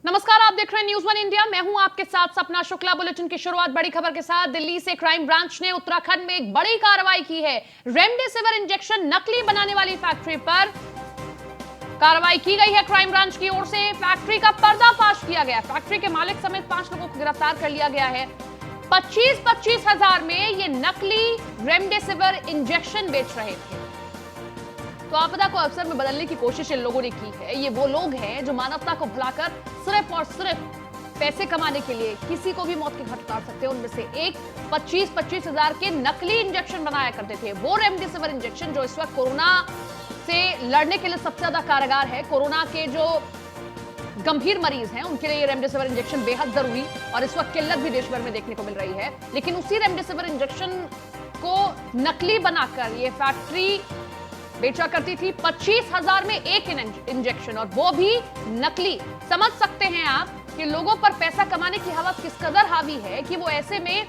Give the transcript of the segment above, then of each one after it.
नमस्कार, आप देख रहे हैं न्यूज़ वन इंडिया। मैं हूं आपके साथ सपना शुक्ला। बुलेटिन की शुरुआत बड़ी खबर के साथ। दिल्ली से क्राइम ब्रांच ने उत्तराखंड में एक बड़ी कार्रवाई की है। रेमडेसिविर इंजेक्शन नकली बनाने वाली फैक्ट्री पर कार्रवाई की गई है। क्राइम ब्रांच की ओर से फैक्ट्री का पर्दाफाश किया गया। फैक्ट्री के मालिक समेत 5 लोगों को गिरफ्तार कर लिया गया है। 25-25 हजार में ये नकली रेमडेसिविर इंजेक्शन बेच रहे थे। तो आपदा को अवसर में बदलने की कोशिश इन लोगों ने की है। ये वो लोग हैं जो मानवता को भुलाकर सिर्फ और सिर्फ पैसे कमाने के लिए किसी को भी मौत के घाट उतार सकते हैं। उनमें से एक 25-25 हजार के नकली इंजेक्शन बनाया करते थे। वो रेमडेसिविर इंजेक्शन जो इस वक्त कोरोना से लड़ने के लिए सबसे ज्यादा कारगर है। कोरोना के जो गंभीर मरीज हैं उनके लिए ये रेमडेसिविर इंजेक्शन बेहद जरूरी और इस वक्त किल्लत भी देश भर में देखने को मिल रही है। लेकिन उसी रेमडेसिविर इंजेक्शन को नकली बनाकर ये फैक्ट्री बेचा करती थी। 25 हजार में एक इंजेक्शन, और वो भी नकली। समझ सकते हैं आप कि लोगों पर पैसा कमाने की हवस किस कदर हावी है कि वो ऐसे में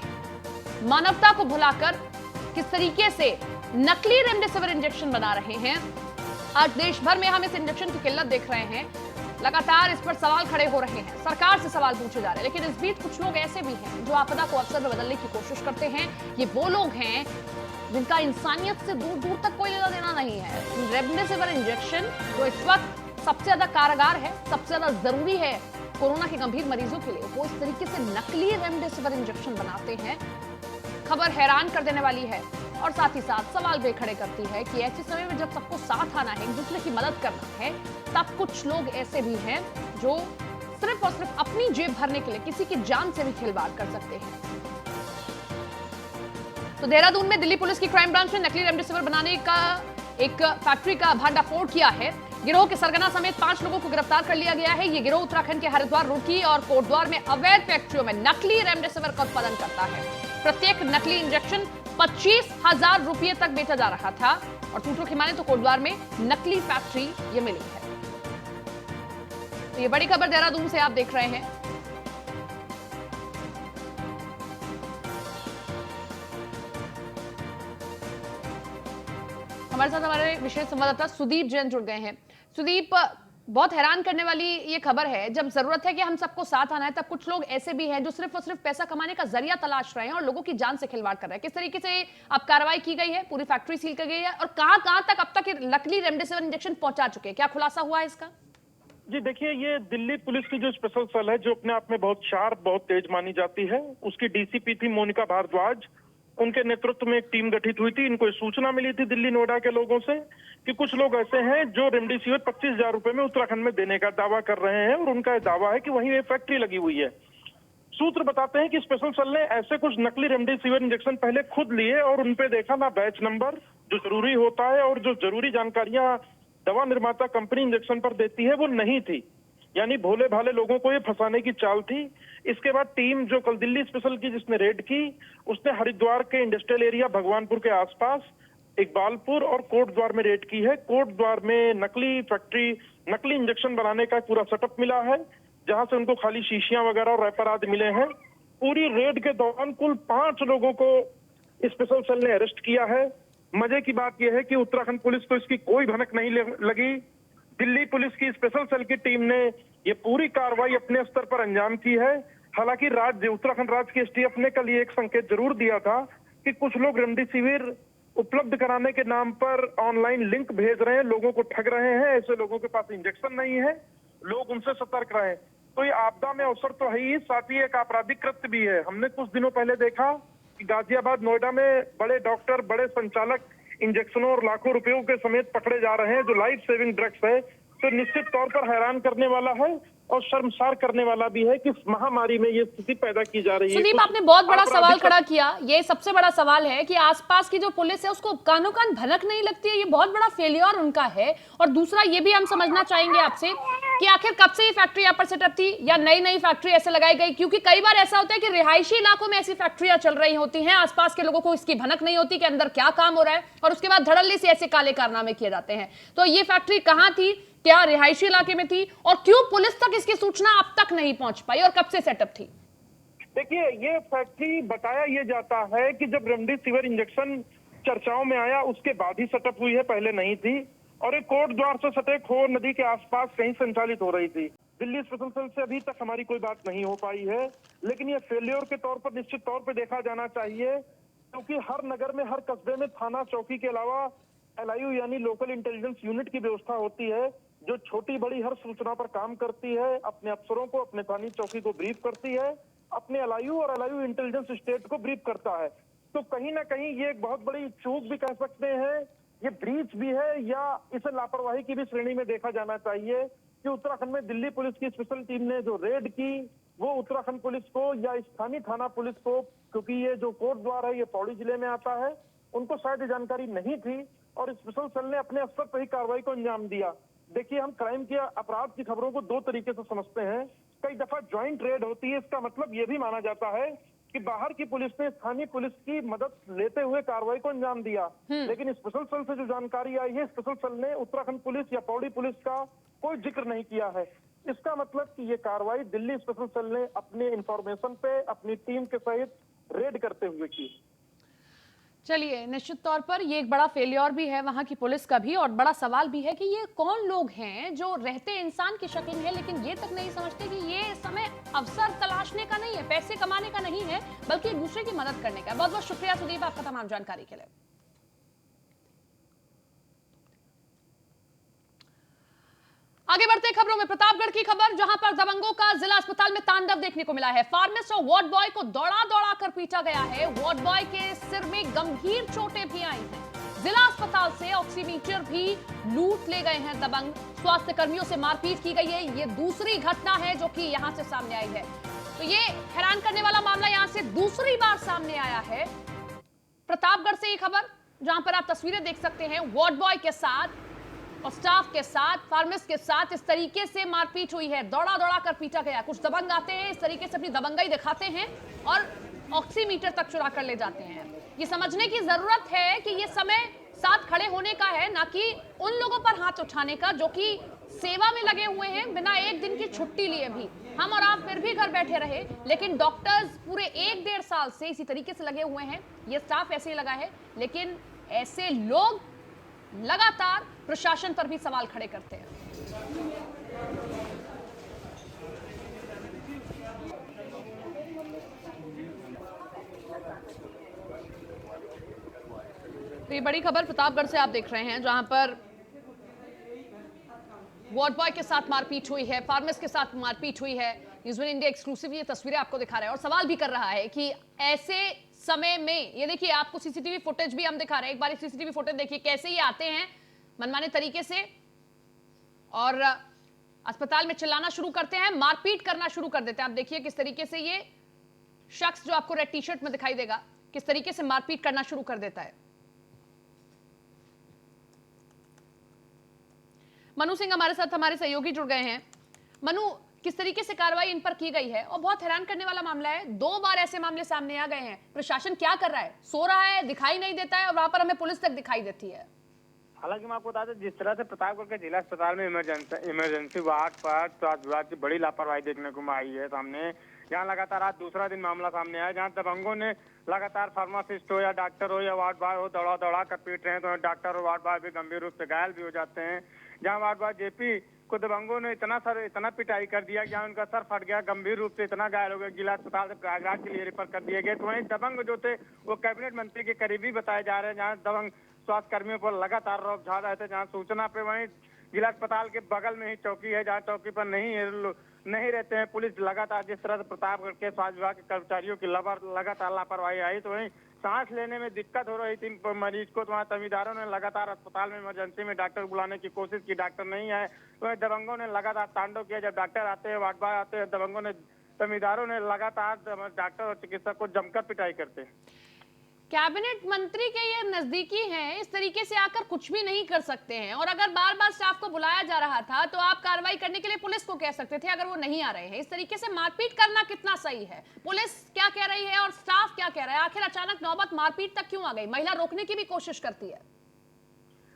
मानवता को भुलाकर किस तरीके से नकली रेमडेसिविर इंजेक्शन बना रहे हैं। आज देश भर में हम इस इंजेक्शन की किल्लत देख रहे हैं। लगातार इस पर सवाल खड़े हो रहे हैं, सरकार से सवाल पूछे जा रहे हैं। लेकिन इस बीच कुछ लोग ऐसे भी हैं जो आपदा को अवसर में बदलने की कोशिश करते हैं। ये वो लोग हैं जिनका इंसानियत से दूर दूर तक कोई लेना देना नहीं है। रेमडेसिविर इंजेक्शन जो इस वक्त सबसे ज्यादा कारगर है, सबसे ज्यादा जरूरी है कोरोना के गंभीर मरीजों के लिए, वो इस तरीके से नकली रेमडेसिविर इंजेक्शन बनाते हैं। खबर हैरान कर देने वाली है और साथ ही साथ सवाल भी खड़े करती है कि ऐसे समय में जब सबको साथ आना है, एक दूसरे की मदद करना है, तब कुछ लोग ऐसे भी हैं जो सिर्फ और सिर्फ अपनी जेब भरने के लिए किसी की जान से भी खिलवाड़ कर सकते हैं। तो देहरादून में दिल्ली पुलिस की क्राइम ब्रांच ने नकली रेमडेसिविर बनाने का एक फैक्ट्री का भांडाफोड़ किया है। गिरोह के सरगना समेत 5 लोगों को गिरफ्तार कर लिया गया है। ये गिरोह उत्तराखंड के हरिद्वार, रुड़की और कोटद्वार में अवैध फैक्ट्रियों में नकली रेमडेसिविर का उत्पादन करता है। प्रत्येक नकली इंजेक्शन 25 हजार रुपये तक बेचा जा रहा था और सूत्रों की माने तो कोटद्वार में नकली फैक्ट्री ये मिली है। तो ये बड़ी खबर देहरादून से आप देख रहे हैं। हमारे साथ हमारे विशेष संवाददाता सुदीप जैन जुड़ गए हैं। सुदीप, बहुत हैरान करने वाली ये खबर है। जब जरूरत है कि हम सबको साथ आना है, तब कुछ लोग ऐसे भी हैं जो सिर्फ और सिर्फ पैसा कमाने का जरिया तलाश रहे हैं और लोगों की जान से खिलवाड़ कर रहे हैं। किस तरीके से अब कार्रवाई की गई है, पूरी फैक्ट्री सील कर गई है और कहां तक अब तक नकली रेमडेसिविर इंजेक्शन पहुंचा चुके हैं, क्या खुलासा हुआ है इसका? जी देखिए, ये दिल्ली पुलिस की जो स्पेशल सेल है, जो अपने आप में बहुत शार्प, बहुत तेज मानी जाती है, उसकी डीसीपी थी मोनिका भारद्वाज। उनके नेतृत्व में एक टीम गठित हुई थी। इनको सूचना मिली थी दिल्ली नोएडा के लोगों से कि कुछ लोग ऐसे हैं जो रेमडेसिविर 25 हजार रुपए में उत्तराखंड में देने का दावा कर रहे हैं और उनका दावा है कि वहीं एक फैक्ट्री लगी हुई है। सूत्र बताते हैं कि स्पेशल सेल ने ऐसे कुछ नकली रेमडेसिविर इंजेक्शन पहले खुद लिए और उनपे देखा ना बैच नंबर जो जरूरी होता है और जो जरूरी जानकारियां दवा निर्माता कंपनी इंजेक्शन पर देती है वो नहीं थी। यानी भोले भाले लोगों को ये फंसाने की चाल थी। इसके बाद टीम जो कल दिल्ली स्पेशल की जिसने रेड की, उसने हरिद्वार के इंडस्ट्रियल एरिया भगवानपुर के आसपास, इकबालपुर और कोटद्वार में रेड की है। कोटद्वार में नकली फैक्ट्री, नकली इंजेक्शन बनाने का पूरा सेटअप मिला है, जहां से उनको खाली शीशियां वगैरह और रैपर आदि मिले हैं। पूरी रेड के दौरान कुल 5 लोगों को स्पेशल सेल ने अरेस्ट किया है। मजे की बात यह है कि उत्तराखंड पुलिस को इसकी कोई भनक नहीं लगी। दिल्ली पुलिस की स्पेशल सेल की टीम ने ये पूरी कार्रवाई अपने स्तर पर अंजाम की है। हालांकि उत्तराखंड राज्य के एसटीएफ ने कल ये एक संकेत जरूर दिया था कि कुछ लोग रेमडेसिविर उपलब्ध कराने के नाम पर ऑनलाइन लिंक भेज रहे हैं, लोगों को ठग रहे हैं। ऐसे लोगों के पास इंजेक्शन नहीं है, लोग उनसे सतर्क रहे। तो ये आपदा में अवसर तो है ही, साथ ही एक आपराधिक कृत्य भी है। हमने कुछ दिनों पहले देखा कि गाजियाबाद, नोएडा में बड़े डॉक्टर, बड़े संचालक इंजेक्शनों और लाखों रुपयों के समेत पकड़े जा रहे हैं, जो लाइफ सेविंग ड्रग्स है। तो निश्चित तौर पर हैरान करने वाला है और शर्मसार करने वाला भी है कि इस महामारी में ये स्थिति पैदा की जा रही है। सुदीप, आपने बहुत बड़ा सवाल खड़ा किया। ये सबसे बड़ा सवाल है कि आसपास की जो पुलिस है उसको कानों कान भनक नहीं लगती है। ये बहुत बड़ा फेलियर उनका है। और दूसरा ये भी हम समझना चाहेंगे आपसे कि आखिर कब से ये फैक्ट्री यहाँ पर सेटअप थी या नई नई फैक्ट्री ऐसे लगाई गई? क्योंकि कई बार ऐसा होता है कि रिहायशी इलाकों में ऐसी फैक्ट्रियां चल रही होती हैं, आसपास के लोगों को इसकी भनक नहीं होती कि अंदर क्या काम हो रहा है, और उसके बाद धड़ल्ले से ऐसे काले कारनामे किए जाते हैं। तो ये फैक्ट्री कहाँ थी, क्या रिहायशी इलाके में थी, और क्यों पुलिस तक इसकी सूचना अब तक नहीं पहुंच पाई, और कब से सेटअप थी? देखिए, ये फैक्ट्री बताया ये जाता है कि जब रेमडेसिविर इंजेक्शन चर्चाओं में आया उसके बाद ही सेटअप हुई है, पहले नहीं थी। और एक कोटद्वार से सटे खो नदी के आसपास कहीं संचालित हो रही थी। दिल्ली स्पेशल सेल से अभी तक हमारी कोई बात नहीं हो पाई है, लेकिन ये फेल्योर के तौर पर निश्चित तौर पर देखा जाना चाहिए, क्योंकि हर नगर में, हर कस्बे में थाना चौकी के अलावा LIU यानी लोकल इंटेलिजेंस यूनिट की व्यवस्था होती है, जो छोटी बड़ी हर सूचना पर काम करती है, अपने अफसरों को, अपने थानी चौकी को ब्रीफ करती है, अपने LIU और LIU इंटेलिजेंस स्टेट को ब्रीफ करता है। तो कहीं ना कहीं ये एक बहुत बड़ी चूक भी कह सकते हैं, ये ब्रीच भी है, या इसे लापरवाही की भी श्रेणी में देखा जाना चाहिए कि उत्तराखंड में दिल्ली पुलिस की स्पेशल टीम ने जो रेड की, वो उत्तराखंड पुलिस को या स्थानीय थाना पुलिस को, क्योंकि ये जो कोट द्वार है ये पौड़ी जिले में आता है, उनको शायद ये जानकारी नहीं थी और स्पेशल सेल ने अपने स्तर पर ही कार्रवाई को अंजाम दिया। देखिए, हम क्राइम के, अपराध की खबरों को दो तरीके से समझते हैं। कई दफा ज्वाइंट रेड होती है, इसका मतलब ये भी माना जाता है कि बाहर की पुलिस ने स्थानीय पुलिस की मदद लेते हुए कार्रवाई को अंजाम दिया, लेकिन स्पेशल सेल से जो जानकारी आई है, स्पेशल सेल ने उत्तराखंड पुलिस या पौड़ी पुलिस का कोई जिक्र नहीं किया है। इसका मतलब कि ये कार्रवाई दिल्ली स्पेशल सेल ने अपने इंफॉर्मेशन पे अपनी टीम के सहित रेड करते हुए की। चलिए, निश्चित तौर पर ये एक बड़ा फेलियर भी है वहां की पुलिस का भी, और बड़ा सवाल भी है कि ये कौन लोग हैं जो रहते इंसान की शक्ल में है, लेकिन ये तक नहीं समझते कि ये समय अवसर तलाशने का नहीं है, पैसे कमाने का नहीं है, बल्कि एक दूसरे की मदद करने का। बहुत बहुत शुक्रिया सुदीप, आपका तमाम जानकारी के लिए। आगे बढ़ते खबरों में, प्रतापगढ़ की खबर, जहां पर दबंगों का जिला अस्पताल में तांडव देखने को मिला है। फार्मासिस्ट और वार्ड बॉय को दौड़ा दौड़ा कर पीटा गया है। वार्ड बॉय के सिर में गंभीर चोटें भी आई हैं। जिला अस्पताल से ऑक्सीमीटर भी लूट ले गए हैं दबंग। स्वास्थ्य कर्मियों से मारपीट की गई है। ये दूसरी घटना है जो कि यहां से सामने आई है। तो ये हैरान करने वाला मामला यहां से दूसरी बार सामने आया है। प्रतापगढ़ से ये खबर, जहां पर आप तस्वीरें देख सकते हैं, वार्ड बॉय के साथ और स्टाफ के साथ, फार्मासिस्ट के साथ इस तरीके से मारपीट हुई है। दौड़ा दौड़ा कर पीटा गया। कुछ दबंग आते हैं, इस तरीके से अपनी दबंगाई दिखाते हैं और ऑक्सीमीटर तक चुरा कर ले जाते हैं। ये समझने की जरूरत है कि ये समय साथ खड़े होने का है, ना कि उन लोगों पर हाथ उठाने का जो कि सेवा में लगे हुए हैं, बिना एक दिन की छुट्टी लिए भी। हम और आप फिर भी घर बैठे रहे, लेकिन डॉक्टर्स पूरे 1-1.5 साल से इसी तरीके से लगे हुए हैं। ये स्टाफ ऐसे ही लगा है, लेकिन ऐसे लोग लगातार प्रशासन पर भी सवाल खड़े करते हैं। तो ये बड़ी खबर प्रतापगढ़ से आप देख रहे हैं, जहां पर वार्ड बॉय के साथ मारपीट हुई है, फार्मासिस्ट के साथ मारपीट हुई है। न्यूज़ वन इंडिया एक्सक्लूसिव ये तस्वीरें आपको दिखा रहा है और सवाल भी कर रहा है कि ऐसे समय में, ये देखिए आपको सीसीटीवी फुटेज भी हम दिखा रहे हैं। एक बार सीसीटीवी फुटेज देखिए, कैसे ये आते हैं मनमाने तरीके से और अस्पताल में चिल्लाना शुरू करते हैं, मारपीट करना शुरू कर देते हैं। आप देखिए किस तरीके से ये शख्स जो आपको रेड टी शर्ट में दिखाई देगा, किस तरीके से मारपीट करना शुरू कर देता है। मनु सिंह हमारे साथ, हमारे सहयोगी जुड़ गए हैं। मनु, किस तरीके से कार्रवाई इन पर की गई है? और बहुत हैरान करने वाला मामला है, 2 बार ऐसे मामले सामने आ गए हैं। प्रशासन क्या कर रहा है? सो रहा है, दिखाई नहीं देता है, और वहां पर हमें पुलिस तक दिखाई देती है। हालांकि मैं आपको बता दें, जिस तरह से प्रतापगढ़ के जिला अस्पताल में इमरजेंसी वार्ड पर स्वास्थ्य विभाग की बड़ी लापरवाही देखने को आई है सामने, जहां लगातार आज दूसरा दिन मामला सामने आया, जहां दबंगों ने लगातार फार्मासिस्ट हो या डॉक्टर हो या वार्ड बॉय हो, दौड़ा दौड़ा कर पीट रहे हैं। तो डॉक्टर और वार्ड बॉय भी गंभीर रूप से घायल भी हो जाते हैं। जहां वार्ड बॉय जेपी को दबंगों ने इतना पिटाई कर दिया, जहां उनका सर फट गया, गंभीर रूप से इतना घायल हो गया, जिला अस्पताल से प्रयागराज के लिए रेफर कर दिए गए। तो वहीं दबंग जो थे वो कैबिनेट मंत्री के करीबी बताए जा रहे हैं, जहाँ दबंग स्वास्थ्य कर्मियों पर लगातार रौब झाड़ रहे थे। जहाँ सूचना पे वहीं जिला अस्पताल के बगल में ही चौकी है, जहाँ चौकी पर नहीं रहते हैं पुलिस। लगातार जिस तरह से प्रतापगढ़ के स्वास्थ्य विभाग के कर्मचारियों की लगातार लापरवाही आई, तो वहीं सांस लेने में दिक्कत हो रही थी मरीज को। तो वहाँ तमीदारों ने लगातार अस्पताल में इमरजेंसी में डॉक्टर बुलाने की कोशिश की, डॉक्टर नहीं आए। तो दबंगों ने लगातार तांडव किया। जब डॉक्टर आते हैं, वार्ड बॉय आते हैं, दबंगों ने, तमीदारों ने लगातार डॉक्टर और चिकित्सक को जमकर पिटाई करते हैं। कैबिनेट मंत्री के ये नजदीकी हैं, इस तरीके से आकर कुछ भी नहीं कर सकते हैं। और अगर बार बार स्टाफ को बुलाया जा रहा था तो आप कार्रवाई करने के लिए पुलिस को कह सकते थे, अगर वो नहीं आ रहे हैं। इस तरीके से मारपीट करना कितना सही है? पुलिस क्या कह रही है और स्टाफ क्या कह रहा है? आखिर अचानक नौबत मारपीट तक क्यों आ गई? महिला रोकने की भी कोशिश करती है।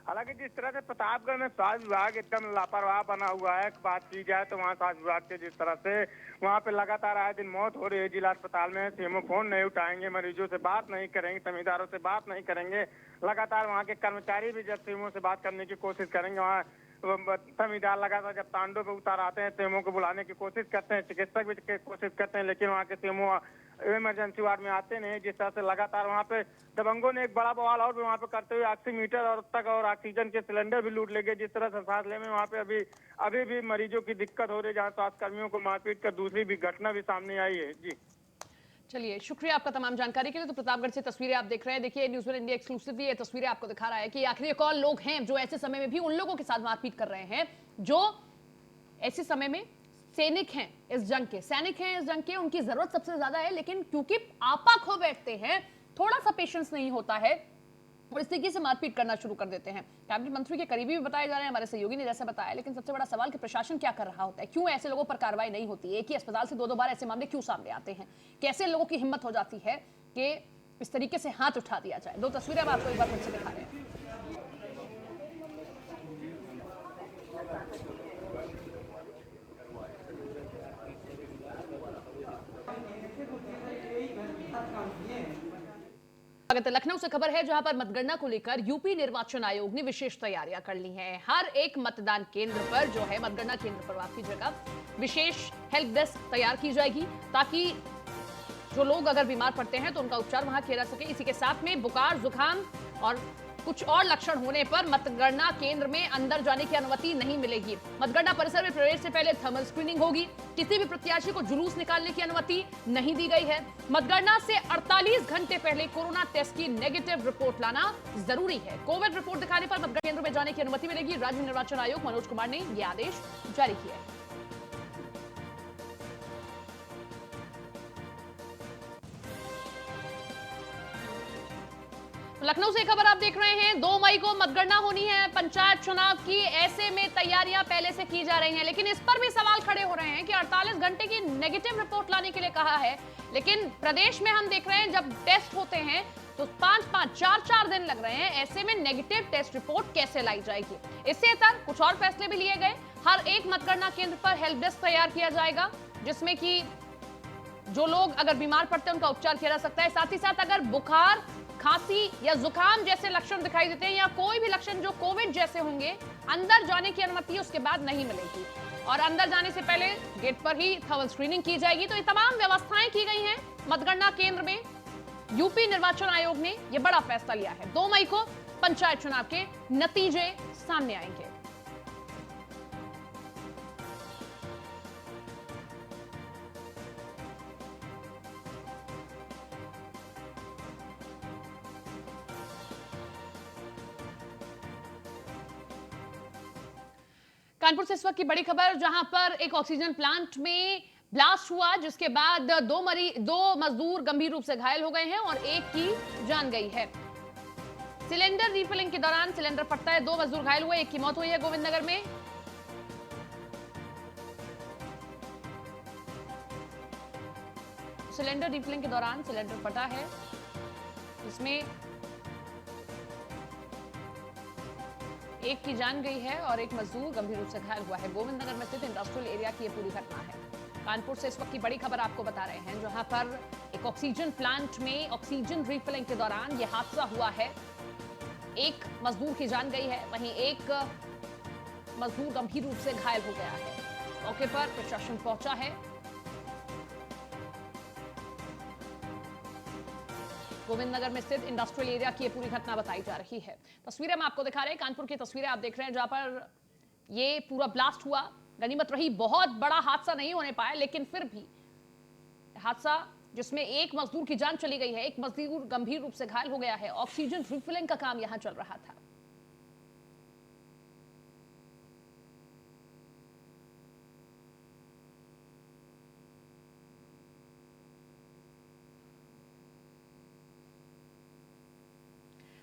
हालांकि जिस तरह से प्रतापगढ़ में स्वास्थ्य विभाग एकदम लापरवाह बना हुआ है, बात की जाए तो वहाँ स्वास्थ्य विभाग के जिस तरह से वहाँ पे लगातार आए दिन मौत हो रही है जिला अस्पताल में, सीएमओ फोन नहीं उठाएंगे, मरीजों से बात नहीं करेंगे, तमीदारों से बात नहीं करेंगे। लगातार वहाँ के कर्मचारी भी जब सीएमओ से बात करने की कोशिश करेंगे, वहाँ संविधान लगा था, जब तांडव पे उतार आते हैं सीएमओ को बुलाने की कोशिश करते हैं, चिकित्सक भी कोशिश करते हैं, लेकिन वहाँ के सीएमओ इमरजेंसी वार्ड में आते नहीं। जिस तरह से लगातार वहाँ पे दबंगों ने एक बड़ा बवाल और भी वहाँ पे करते हुए ऑक्सीमीटर और ऑक्सीजन के सिलेंडर भी लूट ले गए। जिस तरह से सांस लेने में वहाँ पे अभी भी मरीजों की दिक्कत हो रही है, जहाँ स्वास्थ्य कर्मियों को मारपीट कर दूसरी भी घटना भी सामने आई है। जी चलिए, शुक्रिया आपका तमाम जानकारी के लिए। तो प्रतापगढ़ से तस्वीरें आप देख रहे हैं। देखिए, न्यूज़ वन इंडिया एक्सक्लूसिवली ये तस्वीरें आपको दिखा रहा है कि आखिर कौन लोग हैं जो ऐसे समय में भी उन लोगों के साथ मारपीट कर रहे हैं जो ऐसे समय में सैनिक हैं इस जंग के, उनकी जरूरत सबसे ज्यादा है, लेकिन क्योंकि आपा खो बैठते हैं, थोड़ा सा पेशेंस नहीं होता है और इस तरीके से मारपीट करना शुरू कर देते हैं। कैबिनेट मंत्री के करीबी भी बताए जा रहे हैं, हमारे सहयोगी ने जैसा बताया, लेकिन सबसे बड़ा सवाल कि प्रशासन क्या कर रहा होता है, क्यों ऐसे लोगों पर कार्रवाई नहीं होती है, एक ही अस्पताल से दो बार ऐसे मामले क्यों सामने आते हैं, कैसे लोगों की हिम्मत हो जाती है कि इस तरीके से हाथ उठा दिया जाए। दो तस्वीरें अब आपको एक बार फिर से दिखा रहे हैं। लखनऊ से खबर है, जहां पर मतगणना को लेकर यूपी निर्वाचन आयोग ने विशेष तैयारियां कर ली हैं। हर एक मतदान केंद्र पर जो है, मतगणना केंद्र पर आपकी जगह विशेष हेल्प डेस्क तैयार की जाएगी, ताकि जो लोग अगर बीमार पड़ते हैं तो उनका उपचार वहां किया जा सके। इसी के साथ में बुखार, जुकाम और कुछ और लक्षण होने पर मतगणना केंद्र में अंदर जाने की अनुमति नहीं मिलेगी। मतगणना परिसर में प्रवेश से पहले थर्मल स्क्रीनिंग होगी। किसी भी प्रत्याशी को जुलूस निकालने की अनुमति नहीं दी गई है। मतगणना से 48 घंटे पहले कोरोना टेस्ट की नेगेटिव रिपोर्ट लाना जरूरी है। कोविड रिपोर्ट दिखाने पर मतगणना केंद्र में जाने की अनुमति मिलेगी। राज्य निर्वाचन आयोग मनोज कुमार ने यह आदेश जारी किया है। लखनऊ से खबर आप देख रहे हैं, 2 मई को मतगणना होनी है पंचायत चुनाव की। ऐसे में तैयारियां पहले से की जा रही हैं, लेकिन इस पर भी सवाल खड़े हो रहे हैं कि 48 घंटे की नेगेटिव रिपोर्ट लाने के लिए कहा है, लेकिन प्रदेश में हम देख रहे हैं जब टेस्ट होते हैं तो 5-5, 4-4 दिन लग रहे हैं। ऐसे में नेगेटिव टेस्ट रिपोर्ट कैसे लाई जाएगी? इससे इतर कुछ और फैसले भी लिए गए। हर एक मतगणना केंद्र पर हेल्प डेस्क तैयार किया जाएगा, जिसमें कि जो लोग अगर बीमार पड़ते हैं उनका उपचार किया जा सकता है। साथ ही साथ अगर बुखार, खांसी या जुकाम जैसे लक्षण दिखाई देते हैं या कोई भी लक्षण जो कोविड जैसे होंगे, अंदर जाने की अनुमति उसके बाद नहीं मिलेगी और अंदर जाने से पहले गेट पर ही थर्मल स्क्रीनिंग की जाएगी। तो ये तमाम व्यवस्थाएं की गई हैं मतगणना केंद्र में। यूपी निर्वाचन आयोग ने यह बड़ा फैसला लिया है। 2 मई को पंचायत चुनाव के नतीजे सामने आएंगे। कानपुर से इस वक्त की बड़ी खबर, जहां पर एक ऑक्सीजन प्लांट में ब्लास्ट हुआ, जिसके बाद 2 मजदूर गंभीर रूप से घायल हो गए हैं और एक की जान गई है। सिलेंडर रिफिलिंग के दौरान सिलेंडर फटता है, 2 मजदूर घायल हुए, एक की मौत हुई है गोविंदनगर में। सिलेंडर रिफिलिंग के दौरान सिलेंडर फटा है, इसमें एक की जान गई है और एक मजदूर गंभीर रूप से घायल हुआ है। गोविंदनगर में स्थित इंडस्ट्रियल एरिया की यह पूरी घटना है। कानपुर से इस वक्त की बड़ी खबर आपको बता रहे हैं, जहां पर एक ऑक्सीजन प्लांट में ऑक्सीजन रिफिलिंग के दौरान यह हादसा हुआ है। एक मजदूर की जान गई है, वहीं एक मजदूर गंभीर रूप से घायल हो गया है। मौके पर प्रशासन पहुंचा है। गोविंदनगर में स्थित इंडस्ट्रियल एरिया की ये पूरी घटना बताई जा रही है। तस्वीरें हम आपको दिखा रहे हैं, कानपुर की तस्वीरें आप देख रहे हैं, जहां पर ये पूरा ब्लास्ट हुआ। गनीमत रही बहुत बड़ा हादसा नहीं होने पाया, लेकिन फिर भी हादसा जिसमें एक मजदूर की जान चली गई है, एक मजदूर गंभीर रूप से घायल हो गया है। ऑक्सीजन रिफिलिंग का काम यहां चल रहा था।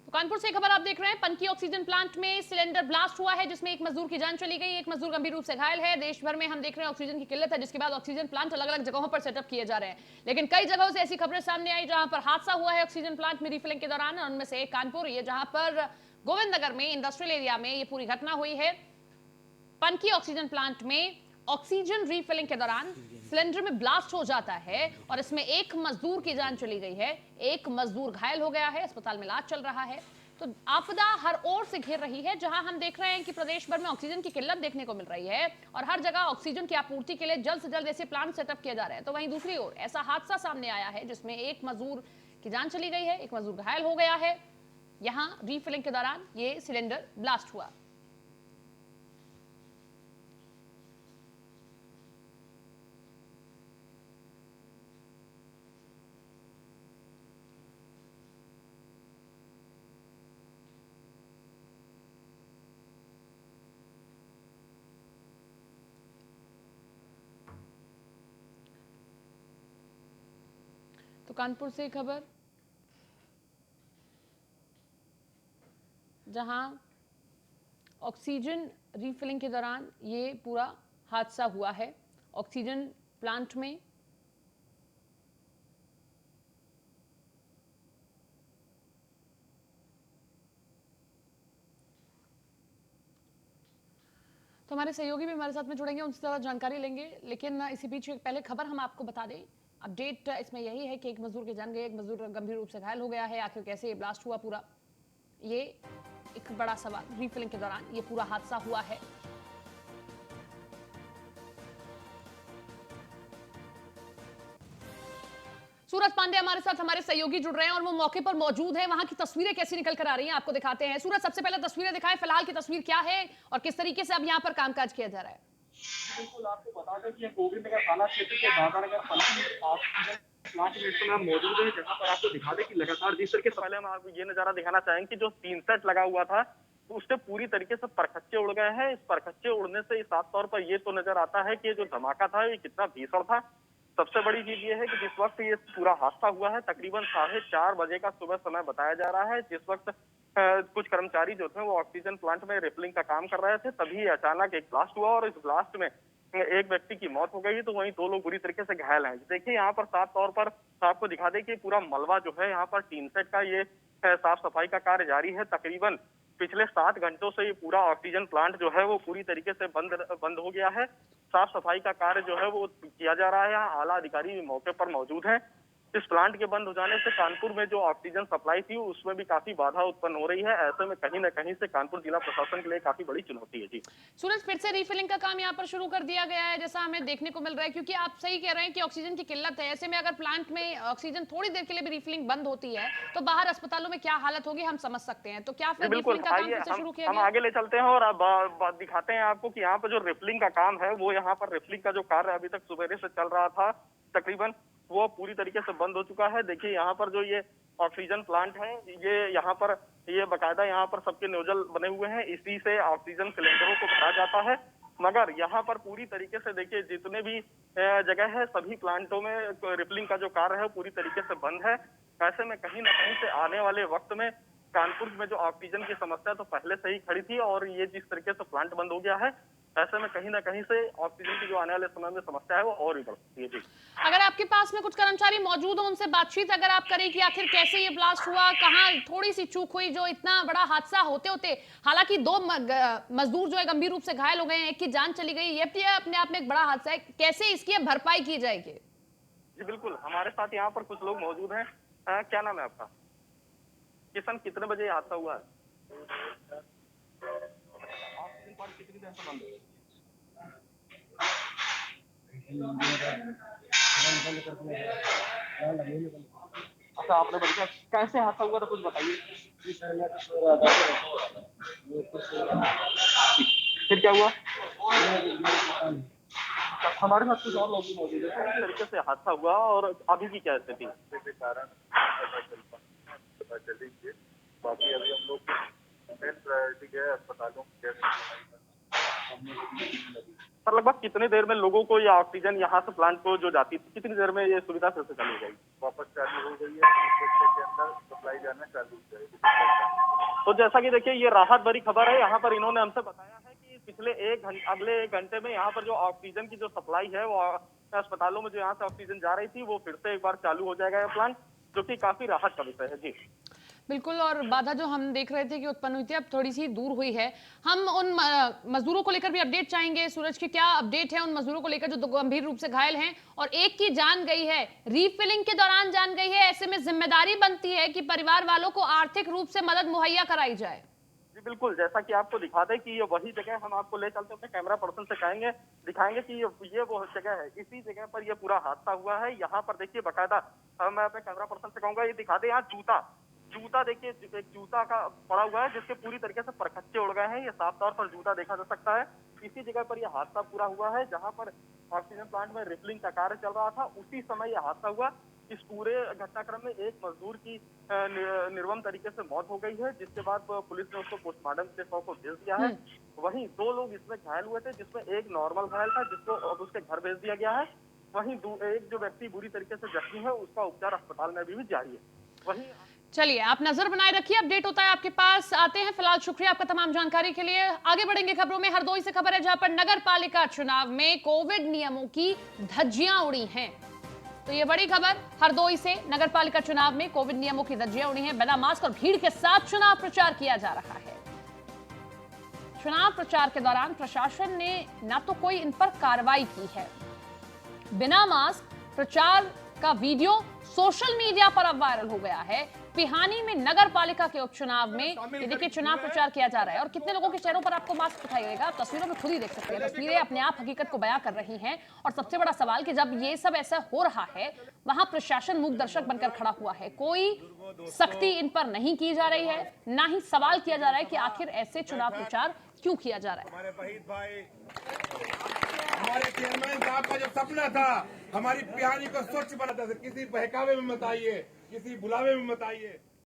कानपुर से खबर आप देख रहे हैं, पनकी ऑक्सीजन प्लांट में सिलेंडर ब्लास्ट हुआ है, जिसमें एक मजदूर की जान चली गई, एक मजदूर गंभीर रूप से घायल है। देश भर में हम देख रहे हैं ऑक्सीजन की किल्लत है, जिसके बाद ऑक्सीजन प्लांट अलग अलग जगहों पर सेटअप किए जा रहे हैं। लेकिन कई जगहों से ऐसी खबरें सामने आई जहां पर हादसा हुआ है ऑक्सीजन प्लांट में रिफिलिंग के दौरान, और उनमें से एक कानपुर है, जहां पर गोविंदनगर में इंडस्ट्रियल एरिया में ये पूरी घटना हुई है। पनकी ऑक्सीजन प्लांट में ऑक्सीजन रिफिलिंग के दौरान सिलेंडर में ब्लास्ट हो जाता है और इसमें एक मजदूर की जान चली गई है, एक मजदूर घायल हो गया है, अस्पताल में इलाज चल रहा है। तो आपदा हर ओर से घेर रही है, जहां हम देख रहे हैं कि प्रदेश भर में ऑक्सीजन की किल्लत देखने को मिल रही है और हर जगह ऑक्सीजन की आपूर्ति के लिए जल्द से जल्द ऐसे प्लांट सेटअप किए जा रहे हैं। तो वहीं दूसरी ओर ऐसा हादसा सामने आया है जिसमें एक मजदूर की जान चली गई है, एक मजदूर घायल हो गया है। यहां रीफिलिंग के दौरान ये सिलेंडर ब्लास्ट हुआ। तो कानपुर से खबर, जहां ऑक्सीजन रीफिलिंग के दौरान ये पूरा हादसा हुआ है। ऑक्सीजन प्लांट में तो हमारे सहयोगी भी हमारे साथ में जुड़ेंगे, उनसे ज़्यादा जानकारी लेंगे। लेकिन इसी बीच एक पहले खबर हम आपको बता दें। अपडेट इसमें यही है कि एक मजदूर की जान गई, एक मजदूर गंभीर रूप से घायल हो गया है। आखिर कैसे ये ब्लास्ट हुआ पूरा, ये एक बड़ा सवाल। रीफिलिंग के दौरान ये पूरा हादसा हुआ है। सूरज पांडे हमारे साथ, हमारे सहयोगी जुड़ रहे हैं और वो मौके पर मौजूद है। वहां की तस्वीरें कैसी निकल कर आ रही हैं आपको दिखाते हैं। सूरज, सबसे पहले तस्वीरें दिखाएं, फिलहाल की तस्वीर क्या है और किस तरीके से अब यहाँ पर कामकाज किया जा रहा है। बिल्कुल, आपको बता दें कि गोविंद नगर थाना क्षेत्र के दादानगर ऑक्सीजन प्लांट में इस समय हम मौजूद हैं, जहां पर आपको दिखा दें कि लगातार जिस तरीके से पहले हम आपको ये नजारा दिखाना चाहेंगे कि जो टीन सेट लगा हुआ था तो उससे पूरी तरीके से परखच्चे उड़ गए हैं। इस परखच्चे उड़ने से साफ तौर पर ये तो नजर आता है कि जो धमाका था ये कितना भीषण था। सबसे बड़ी चीज ये है कि जिस वक्त ये पूरा हादसा हुआ है तकरीबन 4:30 बजे का सुबह समय बताया जा रहा है, जिस वक्त कुछ कर्मचारी जो थे वो ऑक्सीजन प्लांट में रिफिलिंग का काम कर रहे थे, तभी अचानक एक ब्लास्ट हुआ और इस ब्लास्ट में एक व्यक्ति की मौत हो गई, तो वहीं 2 लोग बुरी तरीके से घायल हैं। देखिए यहाँ पर साफ तौर पर आपको दिखा दें कि पूरा मलबा जो है यहाँ पर टीन सेट का ये साफ सफाई का कार्य जारी है। तकरीबन पिछले 7 घंटों से ये पूरा ऑक्सीजन प्लांट जो है वो पूरी तरीके से बंद हो गया है। साफ सफाई का कार्य जो है वो किया जा रहा है। यहाँ आला अधिकारी मौके पर मौजूद हैं। इस प्लांट के बंद हो जाने से कानपुर में जो ऑक्सीजन सप्लाई थी उसमें भी काफी बाधा उत्पन्न हो रही है। ऐसे में कहीं न कहीं से कानपुर जिला प्रशासन के लिए काफी बड़ी चुनौती है। जी सूरज, फिर से रीफिलिंग का काम यहाँ पर शुरू कर दिया गया है जैसा हमें देखने को मिल रहा है, क्योंकि आप सही कह रहे हैं कि ऑक्सीजन की किल्लत है। ऐसे में अगर प्लांट में ऑक्सीजन थोड़ी देर के लिए भी रीफिलिंग बंद होती है तो बाहर अस्पतालों में क्या हालत होगी हम समझ सकते हैं। तो क्या फिर बिल्कुल, रीफिलिंग का काम आइए फिर से शुरू किया हम गया? आगे ले चलते हैं और अब दिखाते हैं आपको कि यहाँ पर जो रिफिलिंग का काम है वो यहाँ पर रिफिलिंग का जो कार्य अभी तक सुबह से चल रहा था तकरीबन वो पूरी तरीके से बंद हो चुका है। देखिए यहाँ पर जो ये ऑक्सीजन प्लांट है ये यहाँ पर ये बकायदा यहाँ पर सबके नोजल बने हुए हैं, इसी से ऑक्सीजन सिलेंडरों को भरा जाता है। मगर यहाँ पर पूरी तरीके से देखिए जितने भी जगह है सभी प्लांटों में रिफिलिंग का जो कार्य है पूरी तरीके से बंद है। ऐसे में कहीं ना कहीं से आने वाले वक्त में कानपुर में जो ऑक्सीजन की समस्या तो पहले से ही खड़ी थी और ये जिस तरीके से प्लांट बंद हो गया है ऐसे में कहीं ना कहीं से ऑक्सीजन की जो आने वाले समय में समस्या है वो और भी बढ़ सकती है। जी अगर आपके पास में कुछ कर्मचारी मौजूद हो, उनसे बातचीत अगर आप करें कि आखिर कैसे ये ब्लास्ट हुआ, कहाँ थोड़ी सी चूक हुई जो इतना बड़ा हादसा होते होते, हालांकि 2 मजदूर जो है गंभीर रूप से घायल हो गए हैं, एक की जान चली गई, ये भी अपने आप में एक बड़ा हादसा है। कैसे इसकी भरपाई की जाएगी? जी बिल्कुल, हमारे साथ यहाँ पर कुछ लोग मौजूद हैं। क्या नाम है आपका? किशन, कितने बजे हादसा हुआ है? कितनी देर से बंद है? अच्छा, आपने बताया कैसे हादसा हुआ था कुछ बताइए। फिर क्या हुआ? हमारे साथ कुछ और लोग भी मौजूद है। किस तरीके से हादसा हुआ और अभी की क्या स्थिति? कारण पता चलेंगे। बाकी अभी हम लोग मेन प्रायोरिटी है अस्पतालों की। सर लगभग कितनी देर में लोगों को ये ऑक्सीजन यहाँ से प्लांट को जो जाती थी कितनी देर में ये सुविधा फिर से चालू हो जाएगी? वापस चालू हो गई है, 1 घंटे के अंदर सप्लाई जाना चालू हो जाएगी। तो जैसा कि देखिए ये राहत भरी खबर है। यहाँ पर इन्होंने हमसे बताया है कि पिछले अगले 1 घंटे में यहाँ पर जो ऑक्सीजन की जो सप्लाई है वो अस्पतालों में जो यहाँ से ऑक्सीजन जा रही थी वो फिर से एक बार चालू हो जाएगा ये प्लांट, जो कि काफी राहत का विषय है। जी बिल्कुल, और बाधा जो हम देख रहे थे कि उत्पन्न हुई थी अब थोड़ी सी दूर हुई है। हम उन मजदूरों को लेकर भी अपडेट चाहेंगे। सूरज की क्या अपडेट है उन मजदूरों को लेकर जो गंभीर रूप से घायल हैं और एक की जान गई है, रीफिलिंग के दौरान जान गई है। ऐसे में जिम्मेदारी बनती है कि परिवार वालों को आर्थिक रूप से मदद मुहैया कराई जाए। जी बिल्कुल, जैसा कि आपको दिखा दें कि ये वही जगह, हम आपको ले चलते अपने कैमरा पर्सन से कहेंगे, दिखाएंगे कि ये वो जगह है। इसी जगह पर ये पूरा हादसा हुआ है। यहाँ पर देखिए बाकायदा, मैं अपने कैमरा पर्सन से कहूंगा ये दिखा दे, यहाँ जूता देखिए, एक जूता का पड़ा हुआ है जिसके पूरी तरीके से परखच्चे उड़ गए हैं। ये साफ तौर पर जूता देखा जा सकता है। इसी जगह पर यह हादसा पूरा हुआ है जहां पर ऑक्सीजन प्लांट में रिफिलिंग का कार्य चल रहा था। उसी समय यह हादसा हुआ। इस पूरे घटनाक्रम में एक मजदूर की निर्मम तरीके से मौत हो गई है, जिसके बाद पुलिस ने उसको पोस्टमार्टम के शव को भेज दिया है। वहीं 2 लोग इसमें घायल हुए थे, जिसमें एक नॉर्मल घायल था जिसको अब उसके घर भेज दिया गया है। वहीं एक जो व्यक्ति बुरी तरीके से जख्मी है उसका उपचार अस्पताल में भी जारी है। वहीं चलिए, आप नजर बनाए रखिए, अपडेट होता है आपके पास आते हैं। फिलहाल शुक्रिया आपका तमाम जानकारी के लिए। आगे बढ़ेंगे खबरों में। हरदोई से खबर है जहां पर नगर पालिका चुनाव में कोविड नियमों की धज्जियां उड़ी हैं। तो ये बड़ी खबर हरदोई से, नगर पालिका चुनाव में कोविड नियमों की धज्जियां उड़ी हैं। बिना मास्क और भीड़ के साथ चुनाव प्रचार किया जा रहा है। चुनाव प्रचार के दौरान प्रशासन ने ना तो कोई इन पर कार्रवाई की है। बिना मास्क प्रचार का वीडियो सोशल मीडिया पर अब वायरल हो गया है। पिहानी में नगर पालिका के उपचुनाव में ये देखिए चुनाव प्रचार किया जा रहा है और कितने लोगों के चेहरों पर आपको मास्क दिखाई देगा। आप तस्वीरों में खुद ही देख सकते हैं। तस्वीरें अपने आप हकीकत को बयां कर रही हैं। और सबसे बड़ा सवाल कि जब ये सब ऐसा हो रहा है, वहां प्रशासन मूक दर्शक बनकर खड़ा हुआ है। कोई सख्ती इन पर नहीं की जा रही है, ना ही सवाल किया जा रहा है कि आखिर ऐसे चुनाव प्रचार क्यों किया जा रहा है। हमारे वहीद भाई, हमारे चेयरमैन साहब का जो सपना था हमारी पिहानी को स्वच्छ बनाता था, किसी बहकावे में मत आइए, किसी बुलावे में मत आइए।